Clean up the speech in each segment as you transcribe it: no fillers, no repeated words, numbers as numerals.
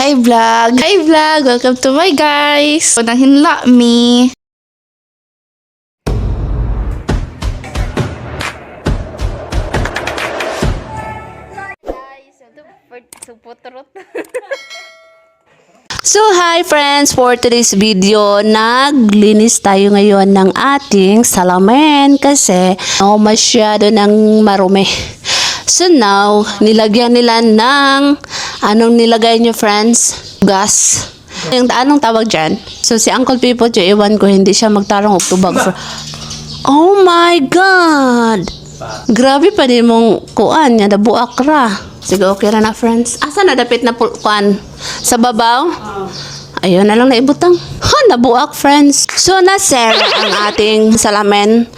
Hi vlog! Hi vlog! Welcome to my guys! Nahinla me. So hi friends, for today's video, naglinis tayo ngayon ng ating salamin kasi masyado ng marumi. So now, nilagyan nila ng, anong nilagay nyo friends? Gas. Yung anong tawag dyan? So si Uncle Pipo, iwan ko, hindi siya magtarong og tubag. Oh my God! Grabe pa din mong kuan niya, nabuak ra. Sige, okay na friends. Asa na dapit na kuan? Sa babaw? Ayun na lang naibutang. Ha, nabuak friends. So nasera ang ating salamin.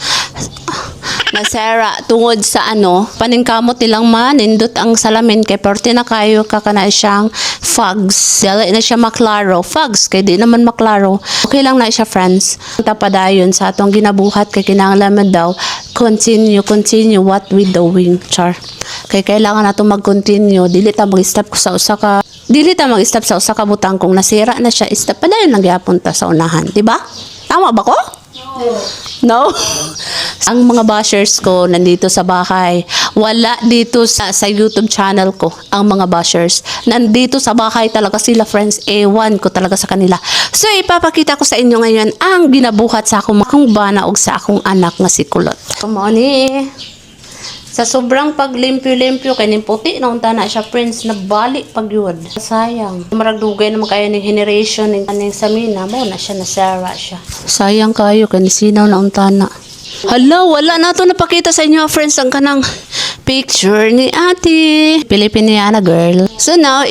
Nasera tungod sa paningkamot nilang manindot ang salamin kay perti na kayo kakana siyang fogs. Dili na siya maklaro. Fogs kay di naman maklaro. Okay lang na siya friends. Tapadayon sa atong ginabuhat kay kinahanglan daw continue what we doing. Char. Kay kailangan nato mag-continue. Dili ta mag-stop sa usa ka butang kung nasira na siya. Stop padayon lang gyapon ta sa unahan, di ba? Tama ba ko? No? Ang mga bashers ko nandito sa bahay. Wala dito sa YouTube channel ko. Ang mga bashers. Nandito sa bahay talaga sila friends. Ewan ko talaga sa kanila. So ipapakita ko sa inyo ngayon ang ginabuhat sa akong bana og sa akong anak nga si Kulot. Come on Sa sobrang paglimpyo-limpyo kay ning puti na unta na siya friends nabali pagyud. Sayang. Maragdugay naman kayo ning generation ning kaning Samina mo na siya nasara siya. Sayang kayo kay sinaw na unta na. Hala, wala na to napakita sa inyo friends ang kanang picture ni ate. Pilipiniana girl. So now,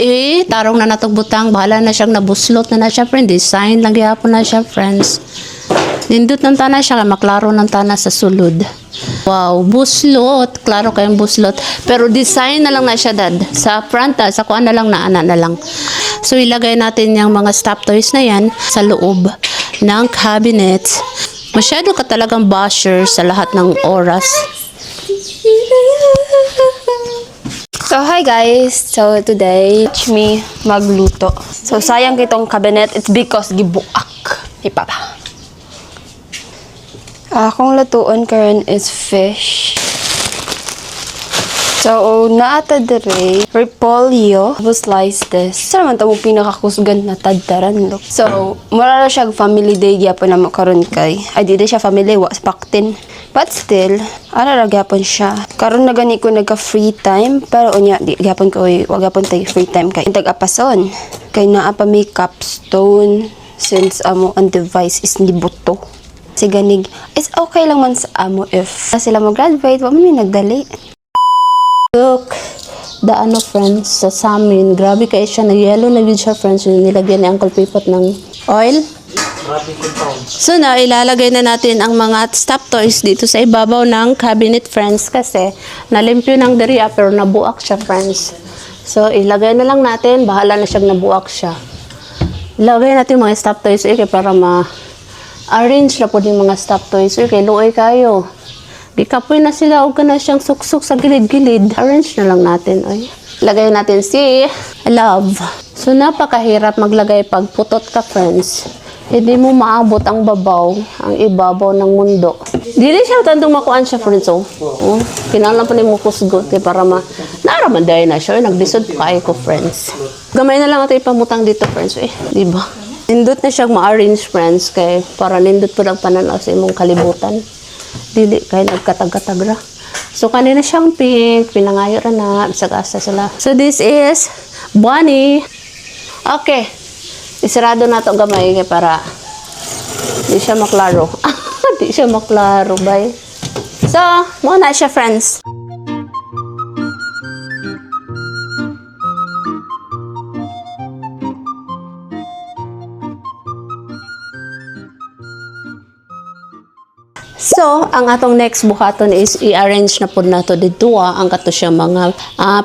tarong na natong butang. Bahala na siyang nabuslot na siya friend. Design lang gyapon na siya friends. Nindot ng tana siya, maklaro ng tana sa sulod. Wow, buslot. Klaro kayong buslot. Pero design na lang na siya dad. Sa front, sa kuan na lang na ana na lang. So ilagay natin yung mga stop toys na yan sa loob ng cabinet. Masyado ka talagang basher sa lahat ng oras. So hi guys, so today teach me magluto. So sayang kitong cabinet, it's because gibuak ni Papa. Akong lutuon karon is fish. So naata dire repolyo, we slice this. Sa man tamo pinakakusgan na tadtaran look. So mura ra siya family day gyapon na makaron kay. Ay di siya family wa paktin. But still, ara ra gyapon siya. Karon na gani ko nagka free time, pero unya di gyapon ko wa gyapon tay free time kay tag-apason. Kay naa pa may capstone since amo ang device is nibuto. Si ganig, it's okay lang man sa amo if sila mag-graduate, wa man nagdali. Look, the friends, sa samin, grabe kayo siya, na yellow na yun siya friends, yung nilagyan ni Uncle Pipot ng oil. So now, ilalagay na natin ang mga stop toys dito sa ibabaw ng cabinet friends kasi nalimpyo ng deriya pero nabuak siya friends. So ilagay na lang natin, bahala na siyang nabuak siya. Ilagay natin mga stop toys para arrange na po yung mga stop toys. Kay luoy kayo. Gikapoy na sila o na siyang suksok sa gilid-gilid. Arrange na lang natin. Lagay natin si love. So napakahirap maglagay pag putot ka friends. Hindi mo maabot ang ang ibabaw ng mundo. Dili siya tandong makuan siya friends. Kinahanglan pa ni mo kusgot para naraman dahil na siya. Nagdisod pa kayo ko friends. Gamay na lang ito ipamutang dito friends. Di ba? Nindot na siyang ma-arrange friends kay para nindot po lang pananaw sa imong kalibutan. Dili kay nagkatag-katagra. So kanina siyang pink, pinangayo ra na, bisag-asa sila. So this is Bonnie. Okay. Isarado na to gamay kay para di siya maklaro. Di siya maklaro, bye. So, muna siya friends. So, ang atong next buhaton is i-arrange na po nato dito ang kato siya mga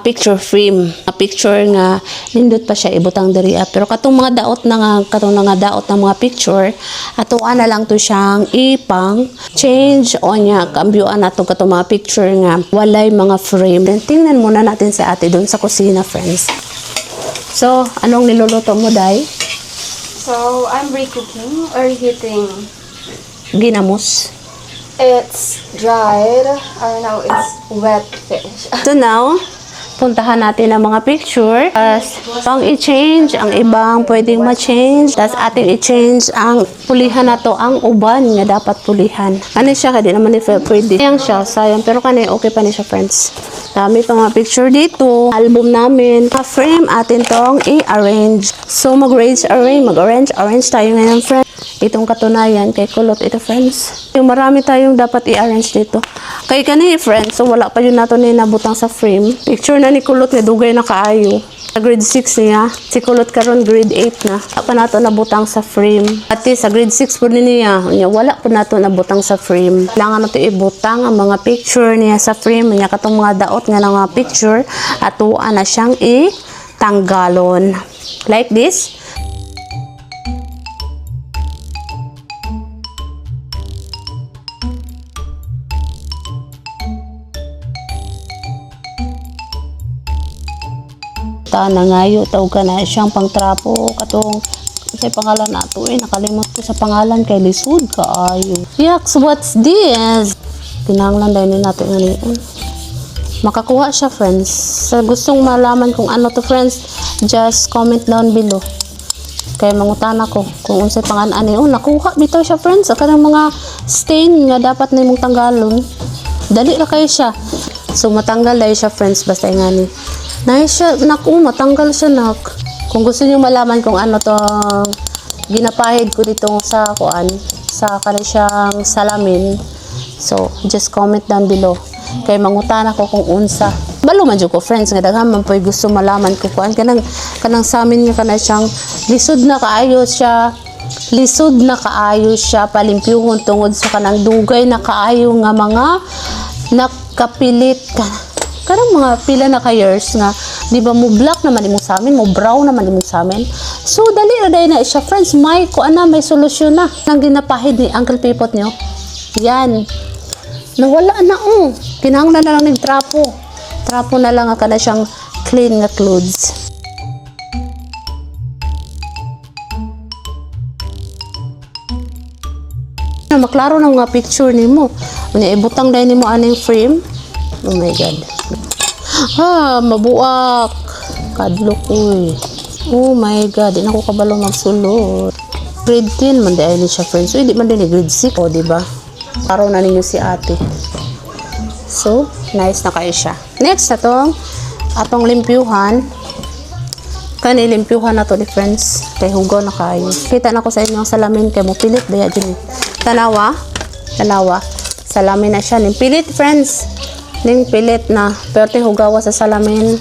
picture frame. Picture nga nindot pa siya ibutang diri pero katong mga daot na mga picture atuan na lang to siyang ipang change o nya kambyuan nato katong mga picture nga walay mga frame. Then tingnan muna natin sa ate doon sa kusina friends. So, anong niluluto mo, Day? So, I'm re-cooking or heating. Ginamos. It's dried, or now it's wet fish. So now, puntahan natin ang mga picture. Pang i-change, ang ibang pwedeng ma-change. Tapos ating i-change ang pulihan na to, ang uban nga dapat pulihan. Ano siya, kaya di naman pwede. Sayang siya, sayang. Pero kanina okay pa niya siya, friends. Dami pa mga picture dito. Album namin. Frame atin tong i-arrange. So mag-arrange tayo ngayon, friends. Itong katunayan kay kulot ito, friends. Yung marami tayong dapat i-arrange dito. Kay kani, friends, so wala pa yun nato ni nabutang sa frame. Picture na ni kulot nga dugay na kaayo. Sa grade 6 niya, si kulot karon grade 8 na. Wala pa nato nabutang sa frame. Ati sa grade 6 po niya, wala pa nato nabutang sa frame. Kailangan nato ibutang ang mga picture niya sa frame niya, katong mga daot nga ng mga picture at tuwaan na siyang itanggalon. Like this. Nangayo tawag ka na siyang pangtrapo katong sa pangalan nato nakalimot ko sa pangalan kay lisod kaayo. Yaks, what's this? Kinahanglan dahil nato ngayon. Makakuha siya, friends. Sa gustong malaman kung ano to, friends, just comment down below. Kaya mangutana ko kung unsay pangalan ani. Nakuha bitaw siya, friends. Sa kanang mga stain nga dapat nimong tanggalon. Dali ra kayo siya. So matanggal dahil siya, friends, basta ngani. Nice siya, matanggal siya, nak. Kung gusto niyo malaman kung ano to ginapahid ko dito sa kanang siyang salamin. So, just comment down below. Kay mangutan ako kung unsa. Balo man jud ko, friends, nga daghan man po'y gusto malaman ko kuan kanang sa amin nga kanang siyang lisod na kaayo siya. Lisod na kaayo siya palimpyuhon tungod sa kanang dugay na kaayo nga mga nakapilit ka. Karang mga pila na ka years nga, di ba mo black naman imong sa amin, mo brown naman imong sa amin. So, dali na dahil na siya, friends. May solusyon na. Nang ginapahid ni Uncle Pipot nyo. Yan. Nawala na, Kinahanglan na lang nagtrapo. Trapo na lang ka na siyang clean nga clothes. Maklaro na mga picture ni mo. Ibutang dahil ni mo aning frame. Oh my God. Mabuak. Kadlo ko Oh my God. Di na ko kabalo magsulot. Grade 10 man dahil ni siya, friends. So, hindi man din ni grade 6. O, diba? Araw na ninyo si ate. So, nice na kayo siya. Next, atong limpyuhan. Kani limpyuhan na to ni friends. Kay hugaw na kayo. Kita na ko sa inyo ang salamin. Kay mo pilit. Daya dyan. Tanawa. Salamin na siya. Pilit, friends. Ning pilit na pero hugawa sa salamin.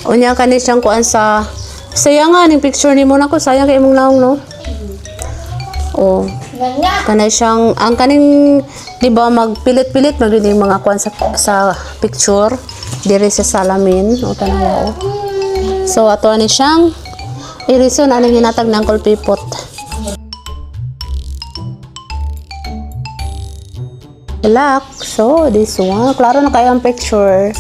Unya kani siyang kuan sa sayang nga ning picture nimo nako sayang kay imong naong no. Kanay siyang ang kaning di ba magpilit-pilit magdinig mga kuan sa picture dire sa salamin o tanawa. So ato ani siyang irison aning hinatag ng Uncle Pipot. Lock. So, this one. Klaro na kayo ang picture.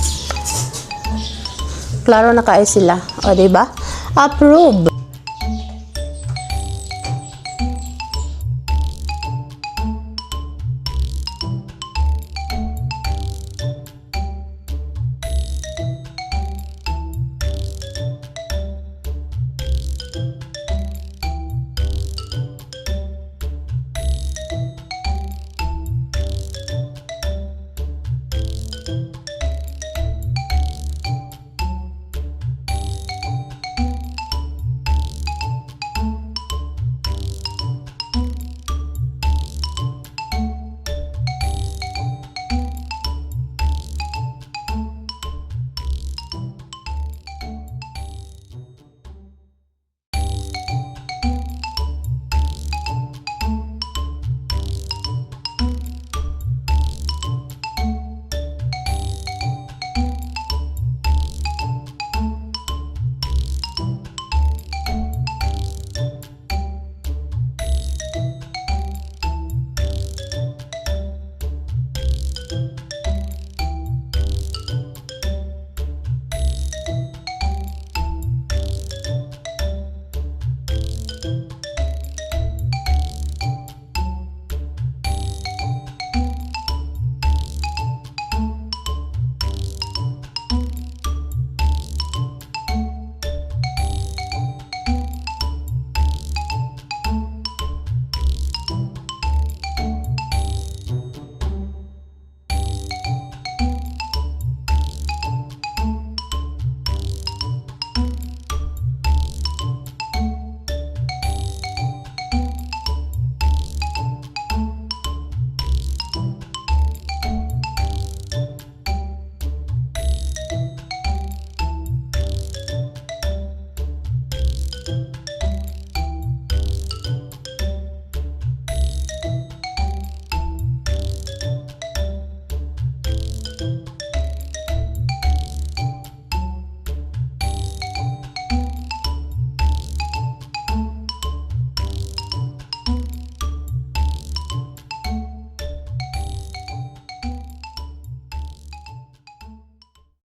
Klaro na kayo sila. O, diba? Approve.